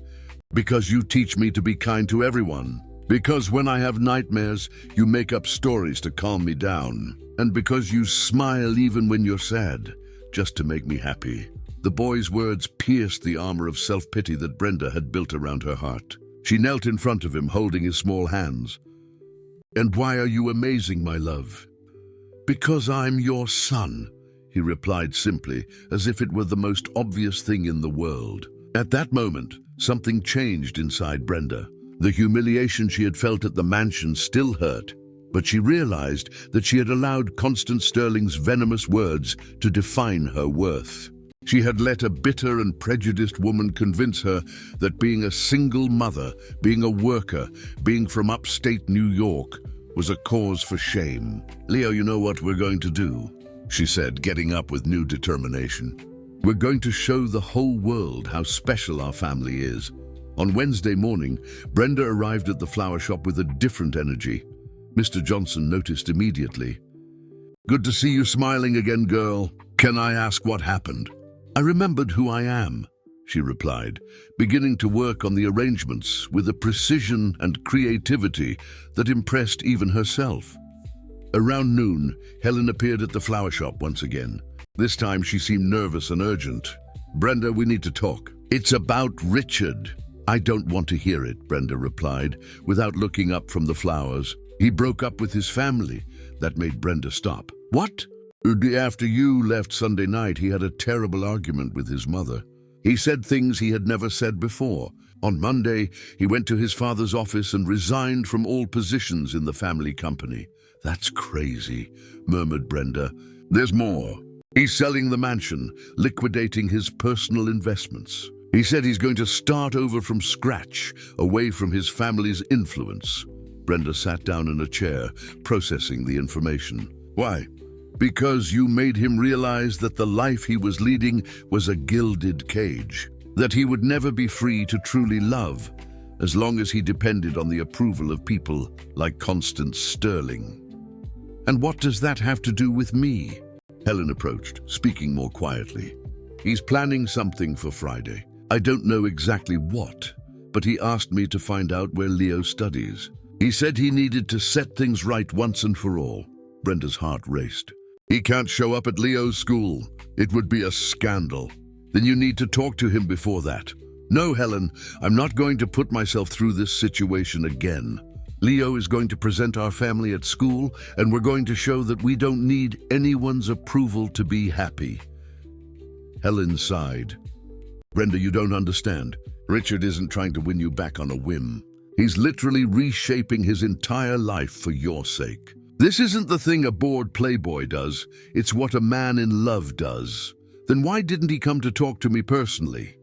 Because you teach me to be kind to everyone. Because when I have nightmares, you make up stories to calm me down. And because you smile even when you're sad, just to make me happy. The boy's words pierced the armor of self-pity that Brenda had built around her heart. She knelt in front of him, holding his small hands. "And why are you amazing, my love?" "Because I'm your son," he replied simply, as if it were the most obvious thing in the world. At that moment, something changed inside Brenda. The humiliation she had felt at the mansion still hurt, but she realized that she had allowed Constance Sterling's venomous words to define her worth. She had let a bitter and prejudiced woman convince her that being a single mother, being a worker, being from upstate New York, was a cause for shame. "Leo, you know what we're going to do?" she said, getting up with new determination. "We're going to show the whole world how special our family is." On Wednesday morning, Brenda arrived at the flower shop with a different energy. Mr. Johnson noticed immediately. "Good to see you smiling again, girl. Can I ask what happened?" "I remembered who I am," she replied, beginning to work on the arrangements with a precision and creativity that impressed even herself. Around noon, Helen appeared at the flower shop once again. This time she seemed nervous and urgent. "Brenda, we need to talk." "It's about Richard." "I don't want to hear it," Brenda replied, without looking up from the flowers. "He broke up with his family." That made Brenda stop. "What?" "After you left Sunday night, he had a terrible argument with his mother. He said things he had never said before. On Monday, he went to his father's office and resigned from all positions in the family company." "That's crazy," murmured Brenda. "There's more. He's selling the mansion, liquidating his personal investments. He said he's going to start over from scratch, away from his family's influence." Brenda sat down in a chair, processing the information. "Why?" "Because you made him realize that the life he was leading was a gilded cage, that he would never be free to truly love, as long as he depended on the approval of people like Constance Sterling." "And what does that have to do with me?" Helen approached, speaking more quietly. "He's planning something for Friday. I don't know exactly what, but he asked me to find out where Leo studies. He said he needed to set things right once and for all." Brenda's heart raced. "He can't show up at Leo's school. It would be a scandal." "Then you need to talk to him before that." "No, Helen, I'm not going to put myself through this situation again. Leo is going to present our family at school, and we're going to show that we don't need anyone's approval to be happy." Helen sighed. "Brenda, you don't understand. Richard isn't trying to win you back on a whim. He's literally reshaping his entire life for your sake. This isn't the thing a bored playboy does. It's what a man in love does. Then why didn't he come to talk to me personally?"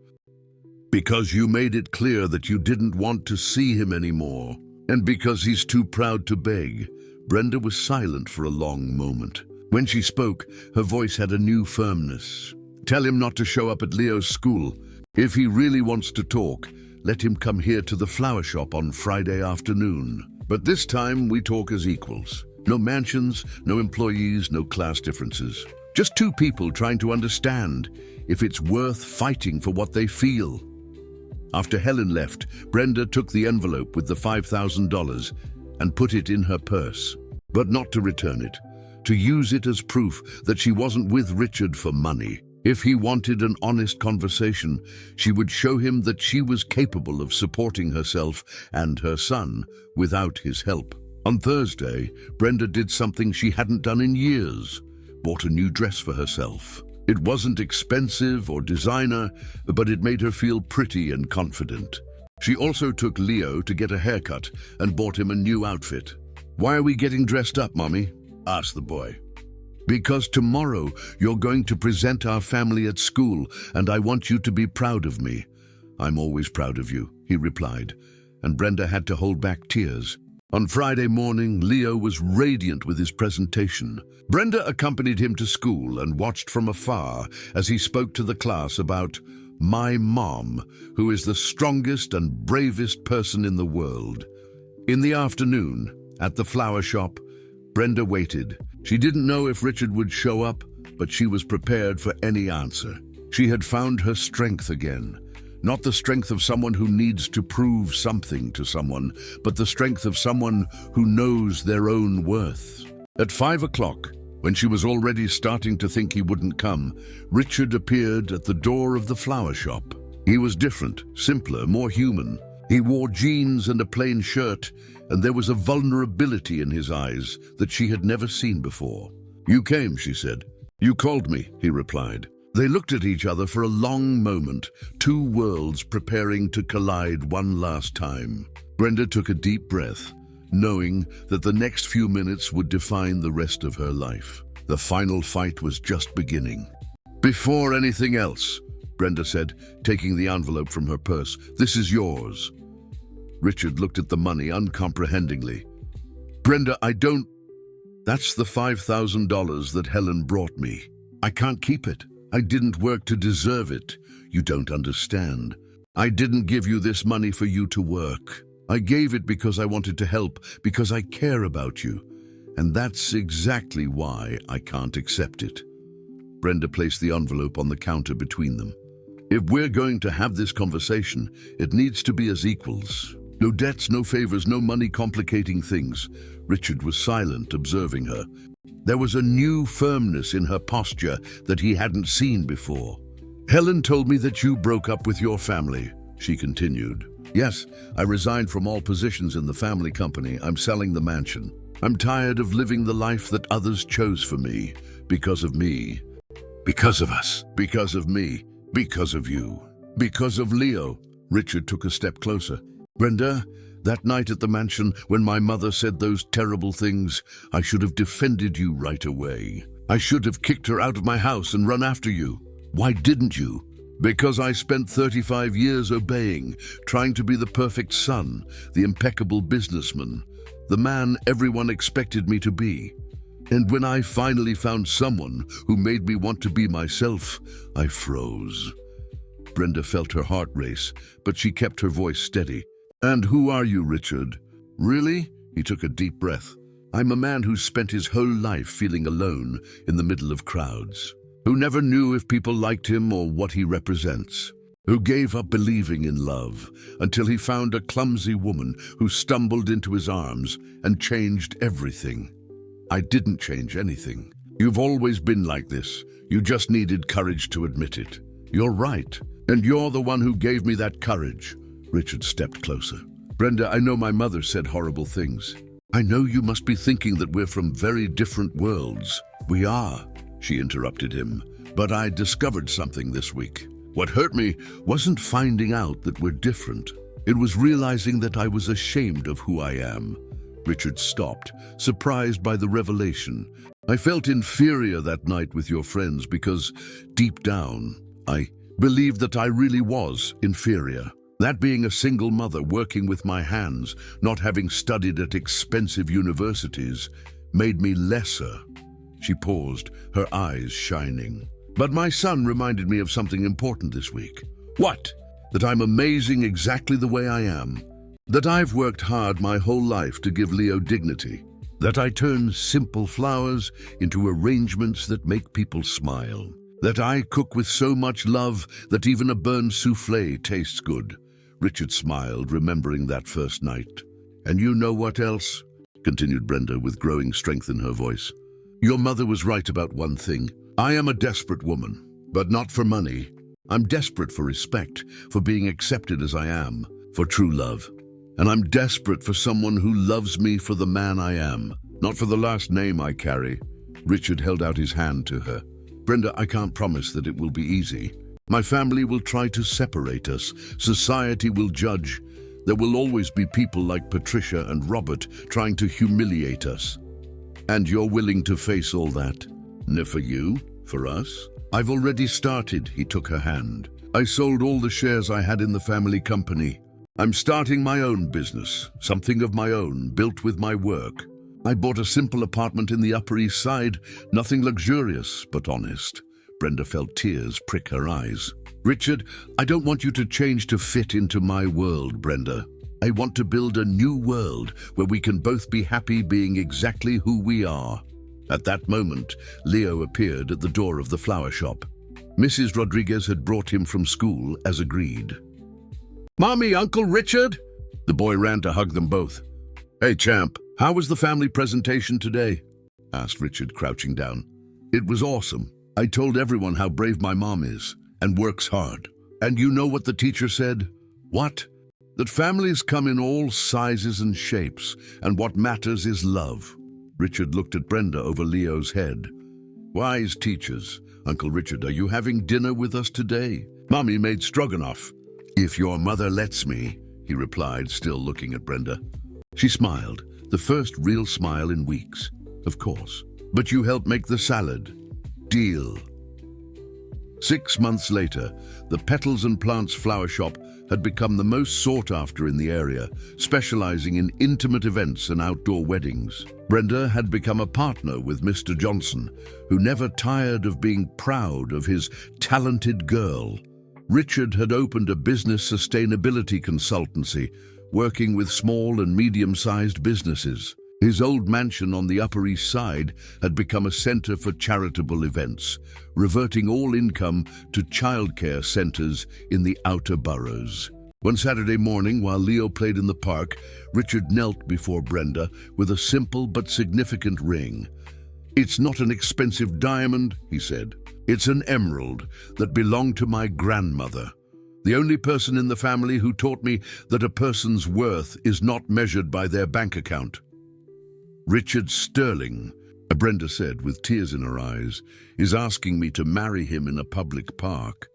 "Because you made it clear that you didn't want to see him anymore. And because he's too proud to beg." Brenda was silent for a long moment. When she spoke, her voice had a new firmness. "Tell him not to show up at Leo's school. If he really wants to talk, let him come here to the flower shop on Friday afternoon. But this time we talk as equals. No mansions, no employees, no class differences. Just two people trying to understand if it's worth fighting for what they feel." After Helen left, Brenda took the envelope with the $5,000 and put it in her purse, but not to return it, to use it as proof that she wasn't with Richard for money. If he wanted an honest conversation, she would show him that she was capable of supporting herself and her son without his help. On Thursday, Brenda did something she hadn't done in years, bought a new dress for herself. It wasn't expensive or designer, but it made her feel pretty and confident. She also took Leo to get a haircut and bought him a new outfit. "Why are we getting dressed up, Mommy?" asked the boy. "Because tomorrow you're going to present our family at school, and I want you to be proud of me." "I'm always proud of you," he replied, and Brenda had to hold back tears. On Friday morning, Leo was radiant with his presentation. Brenda accompanied him to school and watched from afar as he spoke to the class about "my mom, who is the strongest and bravest person in the world." In the afternoon, at the flower shop, Brenda waited. She didn't know if Richard would show up, but she was prepared for any answer. She had found her strength again. Not the strength of someone who needs to prove something to someone, but the strength of someone who knows their own worth. At 5 o'clock, When she was already starting to think he wouldn't come, Richard appeared at the door of the flower shop. He was different, simpler, more human. He wore jeans and a plain shirt, and there was a vulnerability in his eyes that she had never seen before. "You came," she said. "You called me," he replied. They looked at each other for a long moment, two worlds preparing to collide one last time. Brenda took a deep breath, knowing that the next few minutes would define the rest of her life. The final fight was just beginning. "Before anything else," Brenda said, taking the envelope from her purse, "this is yours." Richard looked at the money uncomprehendingly. "Brenda, I don't... That's the $5,000 that Helen brought me. I can't keep it. I didn't work to deserve it. You don't understand. I didn't give you this money for you to work. I gave it because I wanted to help, because I care about you. And that's exactly why I can't accept it." Brenda placed the envelope on the counter between them. "If we're going to have this conversation, it needs to be as equals. No debts, no favors, no money complicating things." Richard was silent, observing her. There was a new firmness in her posture that he hadn't seen before. "Helen told me that you broke up with your family," she continued. "Yes, I resigned from all positions in the family company. I'm selling the mansion. I'm tired of living the life that others chose for me. Because of me. Because of us. Because of me. Because of you. Because of Leo." Richard took a step closer. "Brenda, that night at the mansion when my mother said those terrible things, I should have defended you right away. I should have kicked her out of my house and run after you. Why didn't you? Because I spent 35 years obeying, trying to be the perfect son, the impeccable businessman, the man everyone expected me to be. And when I finally found someone who made me want to be myself, I froze." Brenda felt her heart race, but she kept her voice steady. "And who are you, Richard?" "Really?" He took a deep breath. "I'm a man who spent his whole life feeling alone in the middle of crowds, who never knew if people liked him or what he represents, who gave up believing in love until he found a clumsy woman who stumbled into his arms and changed everything. I didn't change anything. You've always been like this. You just needed courage to admit it. You're right, and you're the one who gave me that courage." Richard stepped closer. "Brenda, I know my mother said horrible things. I know you must be thinking that we're from very different worlds." "We are," she interrupted him. "But I discovered something this week. What hurt me wasn't finding out that we're different. It was realizing that I was ashamed of who I am." Richard stopped, surprised by the revelation. "I felt inferior that night with your friends because, deep down, I believed that I really was inferior. That being a single mother working with my hands, not having studied at expensive universities, made me lesser." She paused, her eyes shining. "But my son reminded me of something important this week." "What?" "That I'm amazing exactly the way I am. That I've worked hard my whole life to give Leo dignity. That I turn simple flowers into arrangements that make people smile. That I cook with so much love that even a burned soufflé tastes good." Richard smiled, remembering that first night. "And you know what else?" continued Brenda with growing strength in her voice. "Your mother was right about one thing. I am a desperate woman, but not for money. I'm desperate for respect, for being accepted as I am, for true love. And I'm desperate for someone who loves me for the man I am, not for the last name I carry." Richard held out his hand to her. "Brenda, I can't promise that it will be easy. My family will try to separate us. Society will judge. There will always be people like Patricia and Robert trying to humiliate us. And you're willing to face all that? No, for you? For us? I've already started." He took her hand. "I sold all the shares I had in the family company. I'm starting my own business, something of my own, built with my work. I bought a simple apartment in the Upper East Side, nothing luxurious, but honest." Brenda felt tears prick her eyes. "Richard, I don't want you to change to fit into my world, Brenda. I want to build a new world where we can both be happy being exactly who we are." At that moment, Leo appeared at the door of the flower shop. Mrs. Rodriguez had brought him from school as agreed. "Mommy, Uncle Richard!" The boy ran to hug them both. "Hey, champ, how was the family presentation today?" asked Richard, crouching down. It was awesome. I told everyone how brave my mom is and works hard. And you know what the teacher said? What? That families come in all sizes and shapes, and what matters is love. Richard looked at Brenda over Leo's head. Wise teachers. Uncle Richard, are you having dinner with us today? Mommy made stroganoff. If your mother lets me, he replied, still looking at Brenda. She smiled, the first real smile in weeks. Of course. But you helped make the salad. Deal. 6 months later, the Petals and Plants flower shop had become the most sought after in the area, specializing in intimate events and outdoor weddings. Brenda had become a partner with Mr. Johnson, who never tired of being proud of his talented girl. Richard had opened a business sustainability consultancy, working with small and medium-sized businesses. His old mansion on the Upper East Side had become a center for charitable events, reverting all income to childcare centers in the outer boroughs. One Saturday morning, while Leo played in the park, Richard knelt before Brenda with a simple but significant ring. It's not an expensive diamond, he said. It's an emerald that belonged to my grandmother, the only person in the family who taught me that a person's worth is not measured by their bank account. Richard Sterling, Brenda said with tears in her eyes, is asking me to marry him in a public park.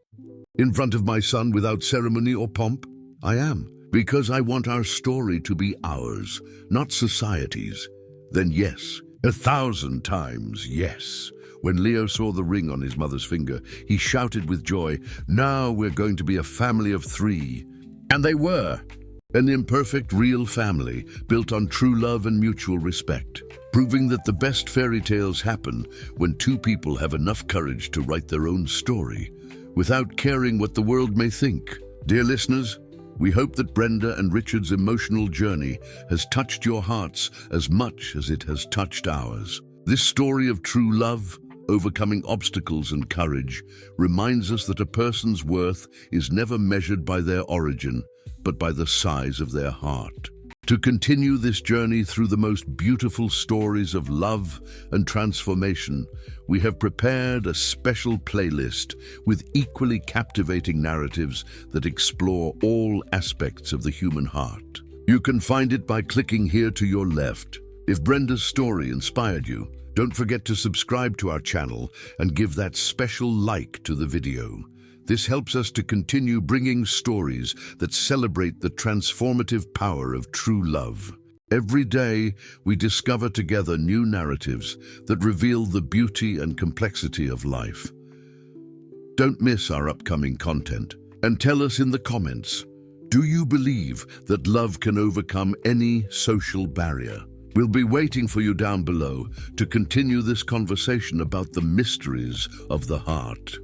In front of my son without ceremony or pomp? I am, because I want our story to be ours, not society's. Then yes, 1,000 times yes. When Leo saw the ring on his mother's finger, he shouted with joy, "Now we're going to be a family of 3. And they were. An imperfect, real family built on true love and mutual respect, proving that the best fairy tales happen when 2 people have enough courage to write their own story, without caring what the world may think. Dear listeners, we hope that Brenda and Richard's emotional journey has touched your hearts as much as it has touched ours. This story of true love, overcoming obstacles and courage, reminds us that a person's worth is never measured by their origin, but by the size of their heart. To continue this journey through the most beautiful stories of love and transformation, we have prepared a special playlist with equally captivating narratives that explore all aspects of the human heart. You can find it by clicking here to your left. If Brenda's story inspired you, don't forget to subscribe to our channel and give that special like to the video. This helps us to continue bringing stories that celebrate the transformative power of true love. Every day, we discover together new narratives that reveal the beauty and complexity of life. Don't miss our upcoming content, and tell us in the comments, do you believe that love can overcome any social barrier? We'll be waiting for you down below to continue this conversation about the mysteries of the heart.